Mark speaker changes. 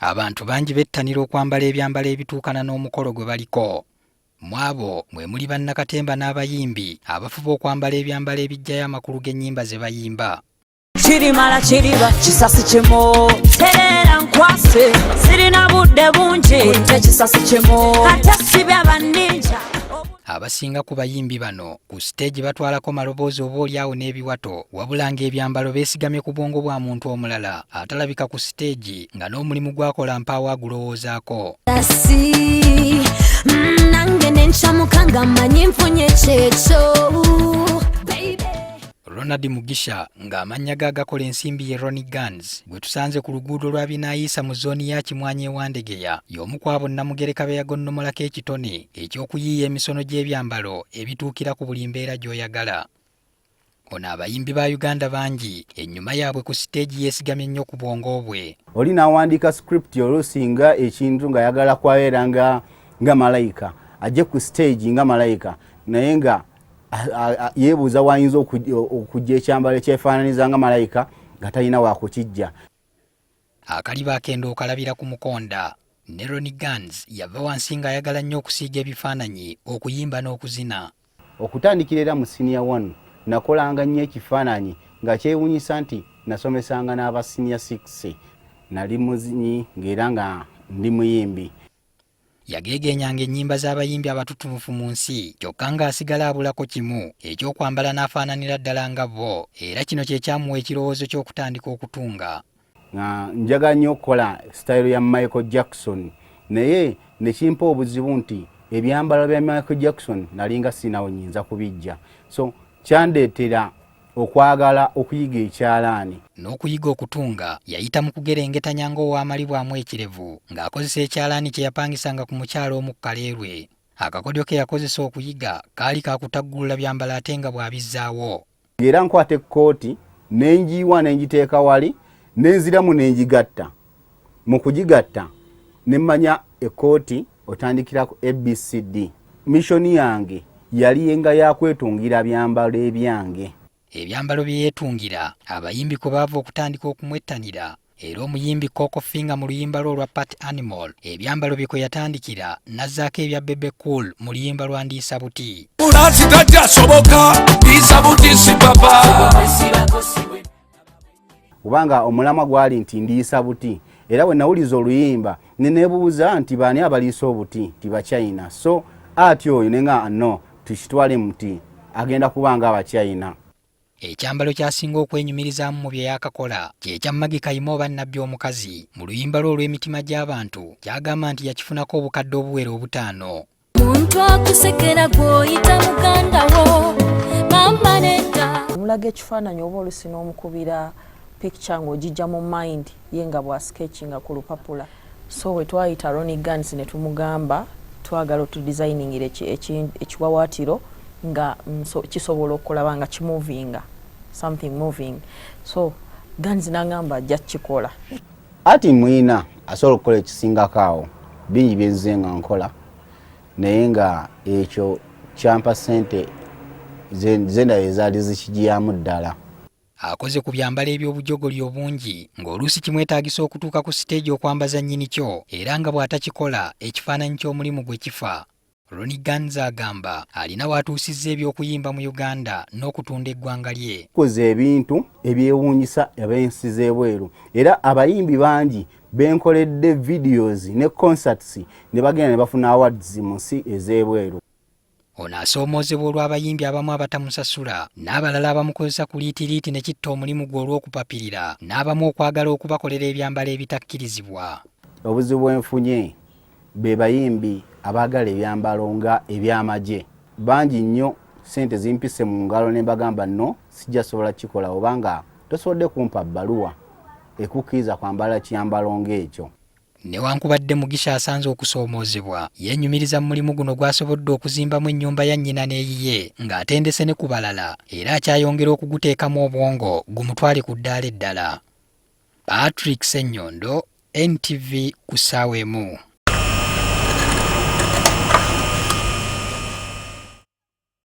Speaker 1: Abantu bangi bettanira okwambala ebyambalo ebituukana n'omukolo gwe baliko. Mu abo mwe muli bannakatemba n'abayimbi abafuba okwambala ebyambalo ebiggyayo amakulu g'ennyimba ze bayimba.
Speaker 2: Kirimala kiriba kisasi kimu terera nkwase sirina budde bungi kutte kisasi kimu ate sibya banninja.
Speaker 1: Abasinga ku bayimbi bano ku stage batwalako maloboozi oboolyawo n'ebiwato wabula ng'ebyambalo beesigamye ku bwongo bwa muntu omulala atalabika ku stage nga n'omulimu gwakola mpaawo agulowoozaako.
Speaker 2: Nange nencamuka nga mmanyi nfunye kyekyo.
Speaker 1: Ronald Mugisha ng'amannya ge agakola ensimbi ye Ronnie Guns gwe tusanze ku luguudo lwa Binaayisa mu zooni ya Kimwanyi ewandegeya y'omu ku abo Namugereka be yagonnomolako ekitone eky'okuyiiya emisono gy'ebyambalo ebituukira ku buli mbeera gy'oyagala. Ono abayimbi ba Uganda bangi ennyuma yaabwe ku siteegi yeesigamye nnyo ku bwongo bwe.
Speaker 3: Oli n'awandiika script olusinga ekintu nga yagala kwabeera nga malayika ajje ku stage nga malayika naye nga yeebuuza wayinza okujja ekyambalo ekyefaananiza nga malayika nga talina wakukijja.
Speaker 1: Akaliba akendo okalabira ku mukonda ne Ronnie Guns yava wansi ng'ayagala nnyo okusiiga ebifaananyi okuyimba n'okuzina.
Speaker 3: Okutandikira era mu senior 1 nakolanga nnyo ekifaananyi nga kyewuunyisa nti nasomesanga n'aba senior 6 nali muzinyi ng'era nga ndi muyimbi.
Speaker 1: Yageegenyanga ennyimba z'abayimbi abatutumufu mu nsi kyokka ng'asigala abulako kimu ekyokwambala n'afaananira ddala nga bo era kino kye kyamuwa ekirowoozo ky'okutandika okutunga.
Speaker 3: Njaga nnyo okukola sitayiro ya Michael Jackson naye ne kimpa obuzibu nti ebyambalo bya Michael Jackson nalinga sinawo nnyinza kubijja so kyandeetera okwagala okuyiga ekyalaani.
Speaker 1: N'okuyiga okutunga yayita mu kugerengetanya ng'ow'amalibwamu ekirevu ng'akozesa ekyalaani kye yapangisanga ku mukyala omu Kaleerwe. Akakodyo ke yakozesa okuyiga kaali kakutaggulula byambalo ate nga bw'abizzaawo.
Speaker 3: Era nkwata ekkooti n'enjiwa n'engiteeka wali n'enziramu n'enjigatta. Mu kugigatta ne mmanya ekkooti otandikira ku ABCD. Mishoni yange yali nga yakwetungira byambalo ebyange.
Speaker 1: Ebyambalo bye yeetungira abayimbi kwe baava okutandika okumwettanira era omuyimbi Coco Finger mu luyimba lwe olwa Pat Animal ebyambalo bye kwe yatandikira nazzaako ebya Bebe Cool mu luyimba lwa Ndiisa Buti.
Speaker 3: Kubanga omulamwa gwali nti Ndiisa Buti era bwe nawuliza oluyimba ne neebuuza nti baani abaliisa obuti ti Bachina so ati oyo nenga no tukitwale muti agenda kubanga Abachina.
Speaker 1: Ekyambalo kyasinga okwenyumirizaamu mu bye yakakola kye kya Magi Kayima oba Nnabbi omukazi mu luyimba lwe olw'emitima gy'abantu kyagamba nti yakifunako obukadde obuwera 5.
Speaker 2: Muntu akusekera gw'oyita muganda wo mama nedda.
Speaker 4: Omulaga ekifaananyi oba olusi n'omukubira picture ng'ogijja mu mind ye nga bwa sketchinga ku lupapula. So we twayita Ronnie Guns ne tumugamba twagala otudizayiningire ekiwawaatiro nga kisobola okulaba nga kimuvinga something moving so Guns n'agamba ajja kukikola.
Speaker 3: Ati mwina asobola okukola ekisingako awo bingi byenze nga nkola naye nga ekyo kyampa ssente zenda ezaali zikigyamu ddala.
Speaker 1: Akoze ku byambalo eby'obujogoli obungi ng'oluusi kimwetaagisa okutuuka ku siteegi okwambaza nnyini kyo era nga bw'atakikola ekifaananyi ky'omulimu gwe kifa. Ronnie Guns agamba alina watuusizza eby'okuyimba mu Uganda n'okutunda eggwanga lye.
Speaker 3: Koze ebintu ebyewuunyisa ab'ensi z'ebweru era abayimbi bangi benkoledde videos ne concerts ne bagenda ne bafuna awards mu nsi ez'ebweru.
Speaker 1: Ono asoomoozebwa olw'abayimbi abamu abatamusasula n'abalala abamukozesa ku liitiriiti ne kitta omulimu gwe olw'okupapirira n'abamu okwagala okubakolera ebyambalo ebitakkirizibwa.
Speaker 3: Obuzibu bwenfunye be bayimbi abaagala ebyambalo nga eby'amagye bangi nnyo ssente zimpise mu ngalo ne mbagamba no sijja sobola kikola obanga tosobodde kumpa bbaluwa ekukkiriza kwambala kyambalo ng'ekyo.
Speaker 1: Newankubadde Mugisha asanze okusoomoozebwa yennyumiriza mu mulimu guno gw'asobodde okuzimbamu ennyumba ya nnyina n'eyiye ng'atendese ne ku balala era akyayongera okuguteekamu obwongo gumutwale ku ddaala eddala. Patrick Ssenyondo, NTV ku ssaawa emu.